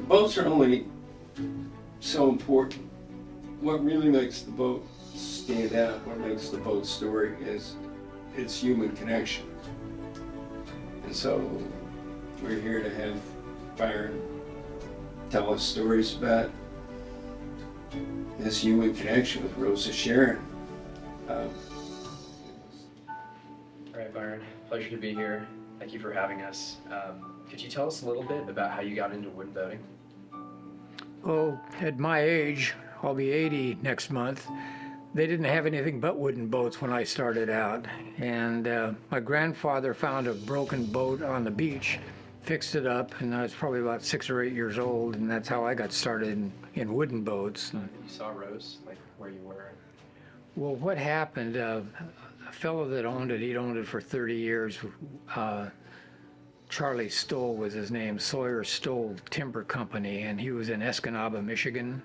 boats are only so important. What really makes the boat stand out, what makes the boat story is its human connection. And so we're here to have Byron tell us stories about this human connection with Rose of Sharon. All right, Byron, pleasure to be here. Thank you for having us. Could you tell us a little bit about how you got into wooden boating? Oh, at my age, I'll be 80 next month, they didn't have anything but wooden boats when I started out. And my grandfather found a broken boat on the beach, fixed it up, and I was probably about 6 or 8 years old, and that's how I got started in wooden boats. You saw Rose, like where you were? Well, what happened, a fellow that owned it, he'd owned it for 30 years, Charlie Stoll was his name, Sawyer Stoll Timber Company, and he was in Escanaba, Michigan.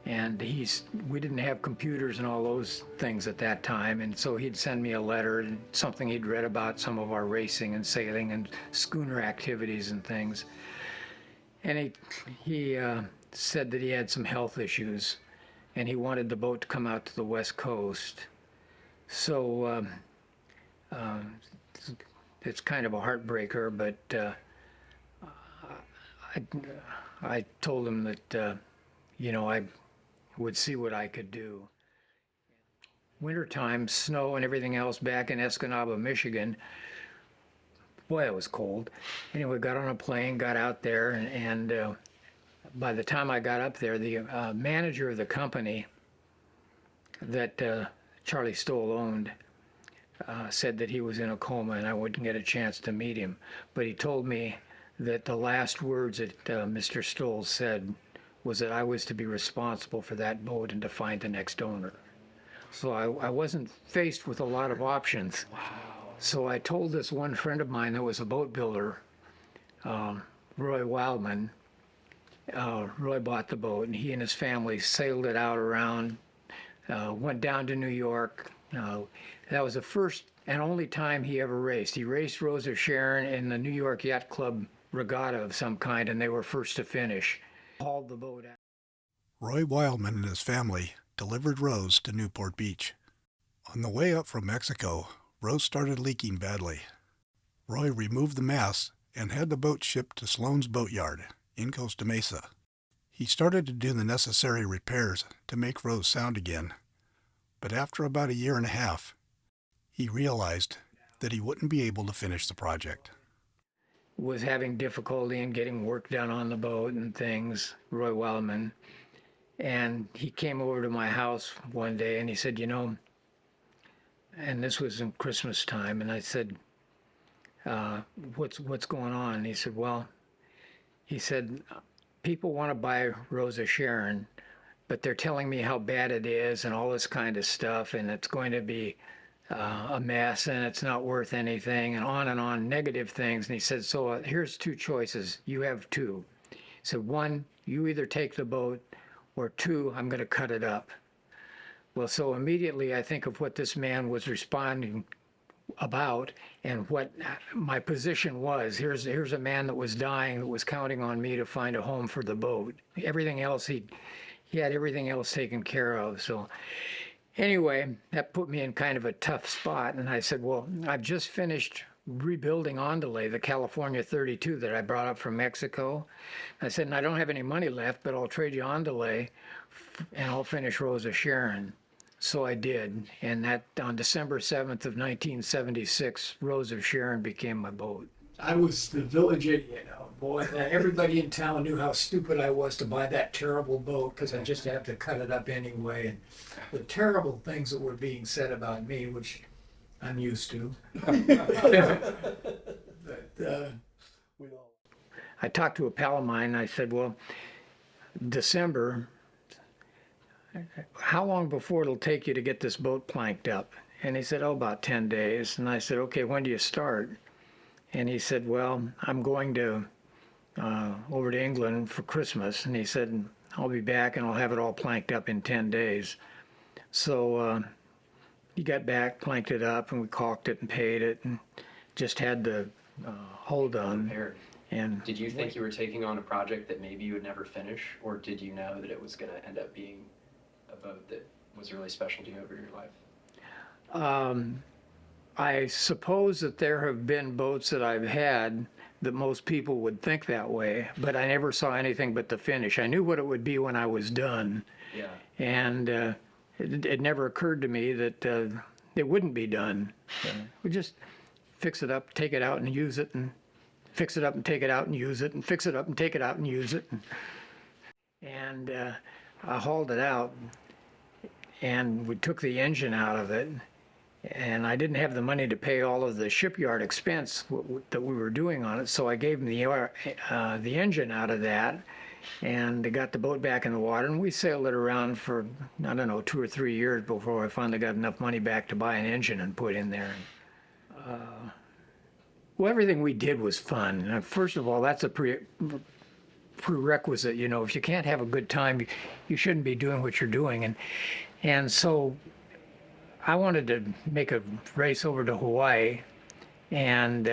And we didn't have computers and all those things at that time, and so he'd send me a letter and something he'd read about some of our racing and sailing and schooner activities and things. And he said that he had some health issues, and he wanted the boat to come out to the West Coast. So it's kind of a heartbreaker, but I told him that I would see what I could do. Wintertime, snow and everything else back in Escanaba, Michigan. Boy, it was cold. Anyway, got on a plane, got out there, and by the time I got up there, the manager of the company that Charlie Stoll owned said that he was in a coma and I wouldn't get a chance to meet him. But he told me that the last words that Mr. Stoll said was that I was to be responsible for that boat and to find the next owner. So I wasn't faced with a lot of options. Wow. So I told this one friend of mine that was a boat builder, Roy Wildman. Roy bought the boat, and he and his family sailed it out around, went down to New York. That was the first and only time he ever raced. He raced Rose of Sharon in the New York Yacht Club regatta of some kind, and they were first to finish. Hauled the boat out. Roy Wildman and his family delivered Rose to Newport Beach. On the way up from Mexico, Rose started leaking badly. Roy removed the mast and had the boat shipped to Sloan's Boatyard in Costa Mesa. He started to do the necessary repairs to make Rose sound again, but after about 1.5 years, he realized that he wouldn't be able to finish the project. Was having difficulty in getting work done on the boat and things, Roy Wildman. And he came over to my house one day and he said, and this was in Christmas time, and I said, what's going on? And he said, people want to buy Rose of Sharon, but they're telling me how bad it is and all this kind of stuff, and it's going to be a mess and it's not worth anything, and on, negative things. And he said, so here's 2 choices. You have 2. He said, 1, you either take the boat, or 2, I'm going to cut it up. Well, so immediately I think of what this man was responding about and what my position was. Here's a man that was dying, that was counting on me to find a home for the boat. Everything else, he had everything else taken care of. So anyway, that put me in kind of a tough spot. And I said, well, I've just finished rebuilding Andale, the California 32 that I brought up from Mexico. I said, and I don't have any money left, but I'll trade you Andale and I'll finish Rose of Sharon. So I did. And that on December 7th of 1976, Rose of Sharon became my boat. I was the village idiot. Boy, everybody in town knew how stupid I was to buy that terrible boat because I just had to cut it up anyway. And the terrible things that were being said about me, which I'm used to. But, I talked to a pal of mine and I said, well, December, how long before it'll take you to get this boat planked up? And he said, about 10 days. And I said, okay, when do you start? And he said, well, I'm going to over to England for Christmas. And he said, I'll be back and I'll have it all planked up in 10 days. So he got back, planked it up, and we caulked it and paid it and just had the hull done. And Did you think you were taking on a project that maybe you would never finish, or did you know that it was going to end up being a boat that was really special to you over your life? I suppose that there have been boats that I've had that most people would think that way, but I never saw anything but the finish. I knew what it would be when I was done, Yeah. and it never occurred to me that it wouldn't be done. We just fix it up, take it out, and use it, and fix it up and take it out and use it, and fix it up and take it out and use it. And I hauled it out, and we took the engine out of it. And I didn't have the money to pay all of the shipyard expense that we were doing on it, so I gave them the engine out of that, and got the boat back in the water, and we sailed it around for, I don't know, 2 or 3 years before I finally got enough money back to buy an engine and put in there. Well, everything we did was fun. First of all, that's a prerequisite. You know, if you can't have a good time, you shouldn't be doing what you're doing, and so I wanted to make a race over to Hawaii, and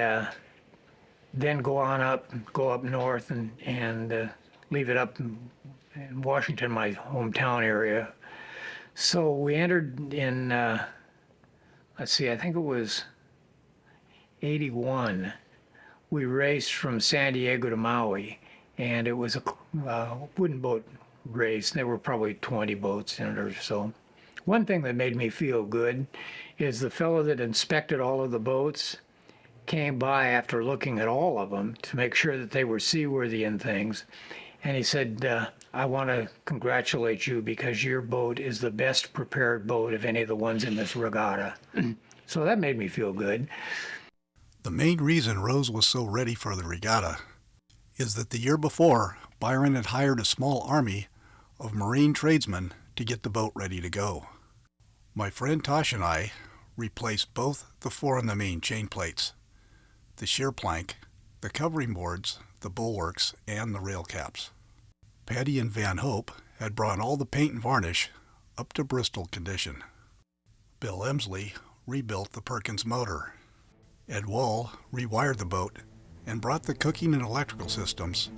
then go up north, and leave it up in Washington, my hometown area. So we entered in, let's see, I think it was 81. We raced from San Diego to Maui, and it was a wooden boat race. There were probably 20 boats in it or so. One thing that made me feel good is the fellow that inspected all of the boats came by after looking at all of them to make sure that they were seaworthy and things. And he said, I want to congratulate you because your boat is the best prepared boat of any of the ones in this regatta. So that made me feel good. The main reason Rose was so ready for the regatta is that the year before, Byron had hired a small army of marine tradesmen to get the boat ready to go. My friend Tosh and I replaced both the fore and the main chain plates, the shear plank, the covering boards, the bulwarks, and the rail caps. Patty and Van Hope had brought all the paint and varnish up to Bristol condition. Bill Emsley rebuilt the Perkins motor. Ed Wall rewired the boat and brought the cooking and electrical systems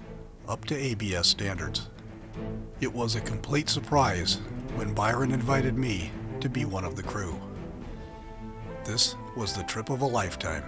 up to ABS standards. It was a complete surprise when Byron invited me to be one of the crew. This was the trip of a lifetime.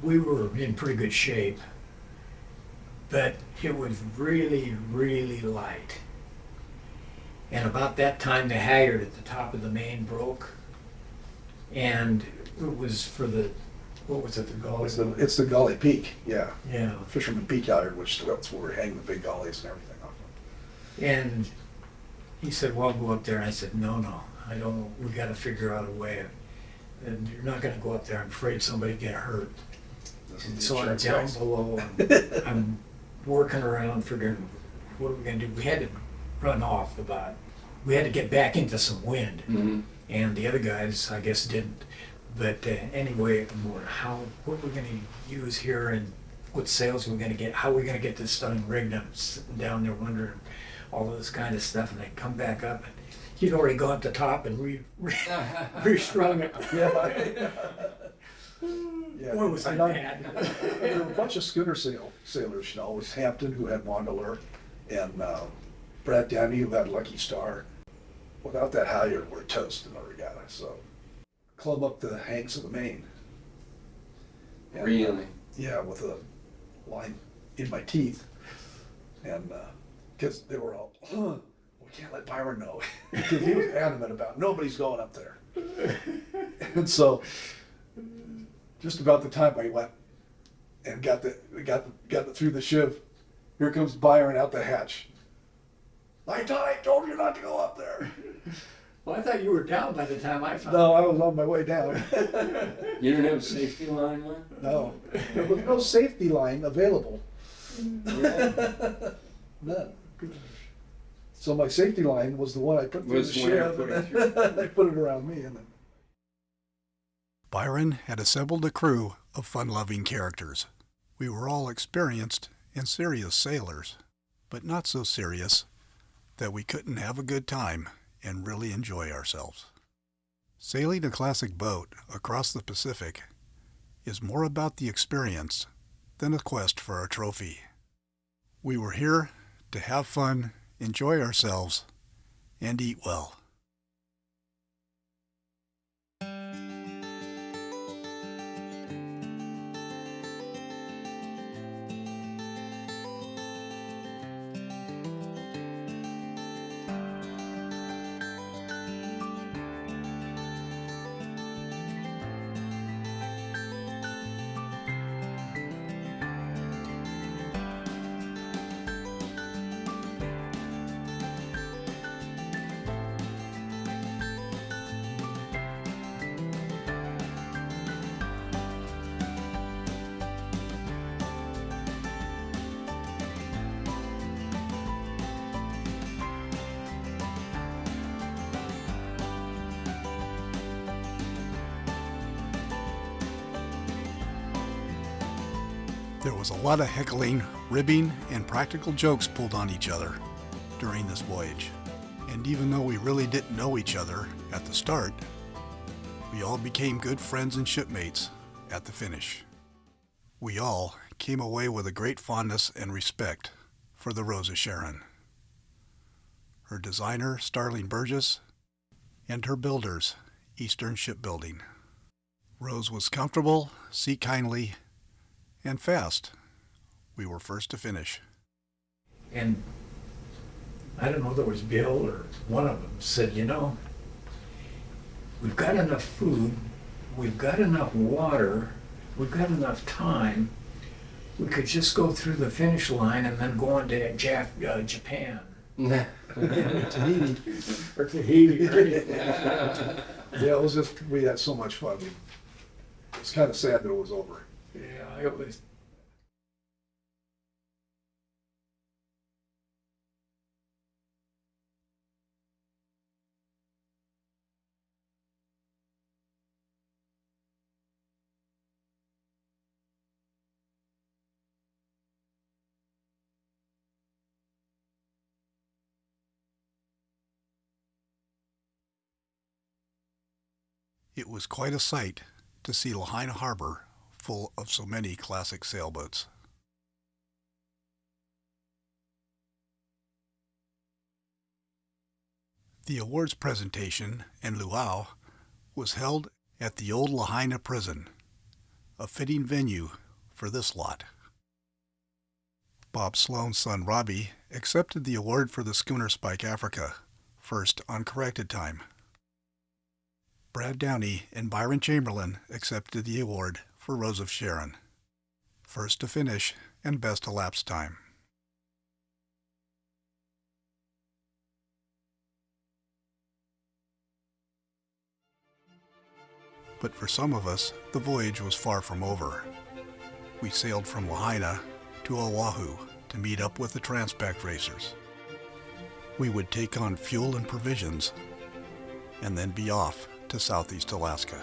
We were in pretty good shape, but it was really, really light. And about that time, the halyard at the top of the main broke, and it was for the, what was it, the gully? It's the Gully Peak, yeah. Yeah, Fisherman Peak out here, which that's where we hang the big gullies and everything off of. and he said, well, go up there. And I said, no, I don't, we gotta figure out a way. And you're not gonna go up there, I'm afraid somebody get hurt. This is And the so I'm insurance down guys. below, and I'm working around figuring, what are we gonna do? We had to run off we had to get back into some wind. Mm-hmm. And the other guys, I guess, didn't. But anyway, what are we gonna use here? And what sails we're gonna get, how we're gonna get this thing rigged up, sitting down there wondering all of this kind of stuff, and they come back up, and he'd already gone up the top and restrung it. Yeah. Boy, was I mad. There were a bunch of schooner sailors, you know, it was Hampton who had Wanderer, and Brad Downey who had Lucky Star. Without that halyard, we're toast in the regatta, so. Club up the hanks of the main. And, Really? yeah, with a line in my teeth. And, because they were all, we can't let Byron know. Because he was adamant about nobody's going up there. And so, just about the time I went and got through the shiv, here comes Byron out the hatch. I told you not to go up there. Well, I thought you were down by the time I found No, I was on my way down. You didn't have a safety line, man? No, there was no safety line available. Yeah. None. So my safety line was the one I put through Was the the one you shiv, put and it then they put it around me. And then Byron had assembled a crew of fun-loving characters. We were all experienced and serious sailors, but not so serious that we couldn't have a good time and really enjoy ourselves. Sailing a classic boat across the Pacific is more about the experience than a quest for a trophy. We were here to have fun, enjoy ourselves, and eat well. There was a lot of heckling, ribbing, and practical jokes pulled on each other during this voyage. And even though we really didn't know each other at the start, we all became good friends and shipmates at the finish. We all came away with a great fondness and respect for the Rose of Sharon, her designer, Starling Burgess, and her builders, Eastern Shipbuilding. Rose was comfortable, sea kindly, and fast. We were first to finish. And I don't know if it was Bill or one of them said, you know, we've got enough food, we've got enough water, we've got enough time. We could just go through the finish line and then go on to Japan. Tahiti. Or Tahiti. Right? Yeah, it was just, we had so much fun. It's kind of sad that it was over. Yeah, it was. It was quite a sight to see Lahaina Harbor full of so many classic sailboats. The awards presentation and luau was held at the old Lahaina prison, a fitting venue for this lot. Bob Sloan's son Robbie accepted the award for the schooner Spike Africa, first on corrected time. Brad Downey and Byron Chamberlain accepted the award for Rose of Sharon, first to finish and best elapsed time. But for some of us, the voyage was far from over. We sailed from Lahaina to Oahu to meet up with the Transpac racers. We would take on fuel and provisions, and then be off to Southeast Alaska.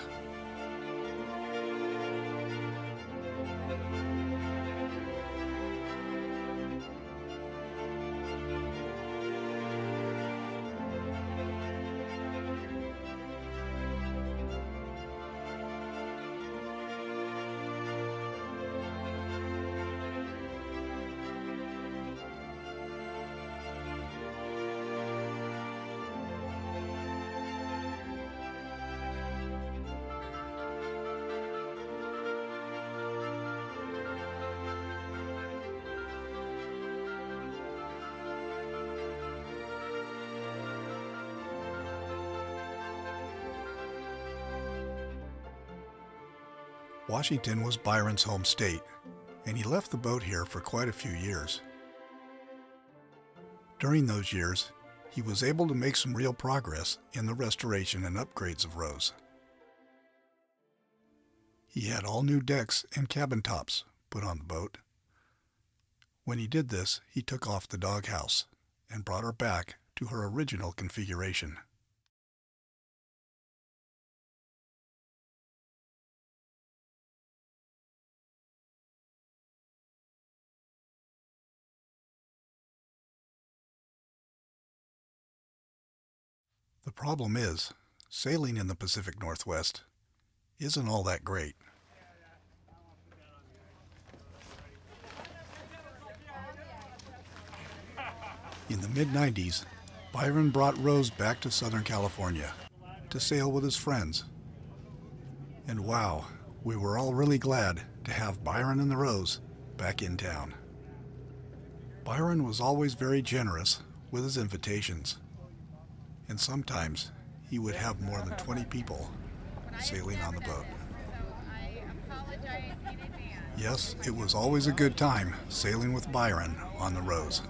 Washington was Byron's home state, and he left the boat here for quite a few years. During those years, he was able to make some real progress in the restoration and upgrades of Rose. He had all new decks and cabin tops put on the boat. When he did this, he took off the doghouse and brought her back to her original configuration. The problem is, sailing in the Pacific Northwest isn't all that great. In the mid-90s, Byron brought Rose back to Southern California to sail with his friends. And wow, we were all really glad to have Byron and the Rose back in town. Byron was always very generous with his invitations, and sometimes he would have more than 20 people sailing on the boat. Yes, it was always a good time sailing with Byron on the Rose.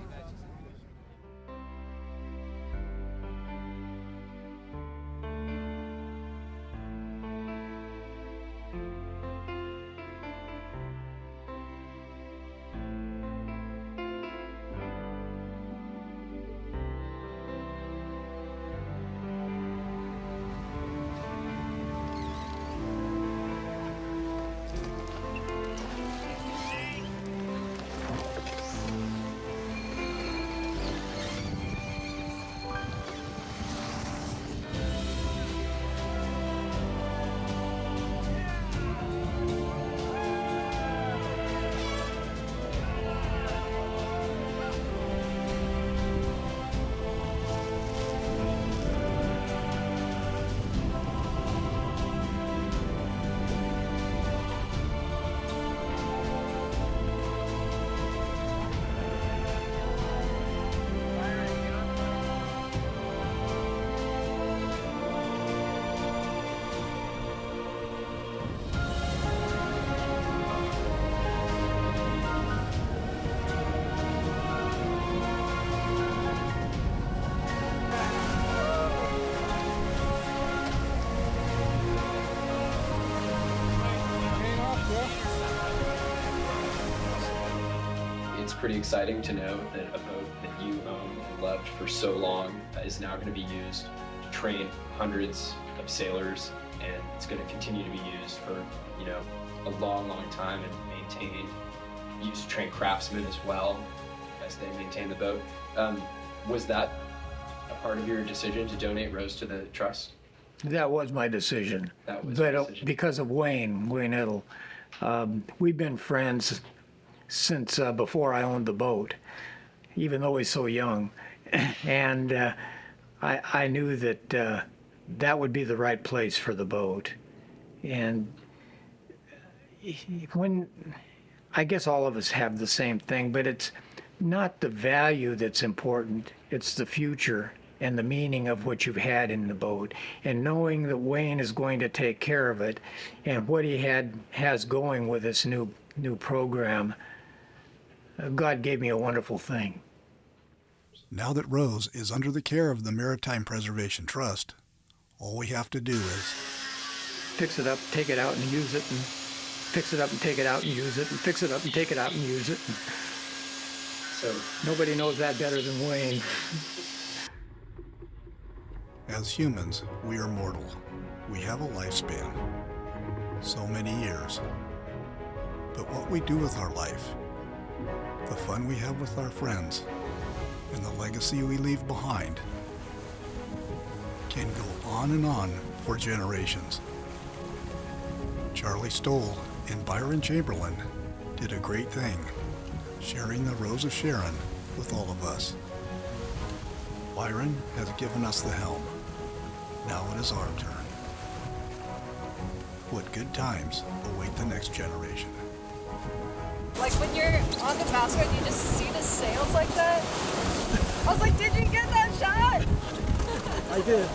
It's pretty exciting to know that a boat that you owned and loved for so long is now going to be used to train hundreds of sailors, and it's going to continue to be used for, you know, a long, long time and maintained. Used to train craftsmen as well as they maintain the boat. Was that a part of your decision to donate Rose to the trust? That was my decision. That was But your decision. because of Wayne Edel, we've been friends since before I owned the boat, even though he's so young. And I knew that that would be the right place for the boat. And when, I guess all of us have the same thing, but it's not the value that's important, it's the future and the meaning of what you've had in the boat, and knowing that Wayne is going to take care of it, and what he has going with this new program. God gave me a wonderful thing. Now that Rose is under the care of the Maritime Preservation Trust, all we have to do is Fix it up, take it out and use it, and fix it up and take it out and use it, and fix it up and take it out and use it. So Nobody knows that better than Wayne. As humans, we are mortal. We have a lifespan. So many years. But what we do with our life, the fun we have with our friends, and the legacy we leave behind can go on and on for generations. Charlie Stoll and Byron Chamberlain did a great thing, sharing the Rose of Sharon with all of us. Byron has given us the helm. Now it is our turn. What good times await the next generation. Like when you're on the masthead, you just see the sails like that. I was like, did you get that shot? I did.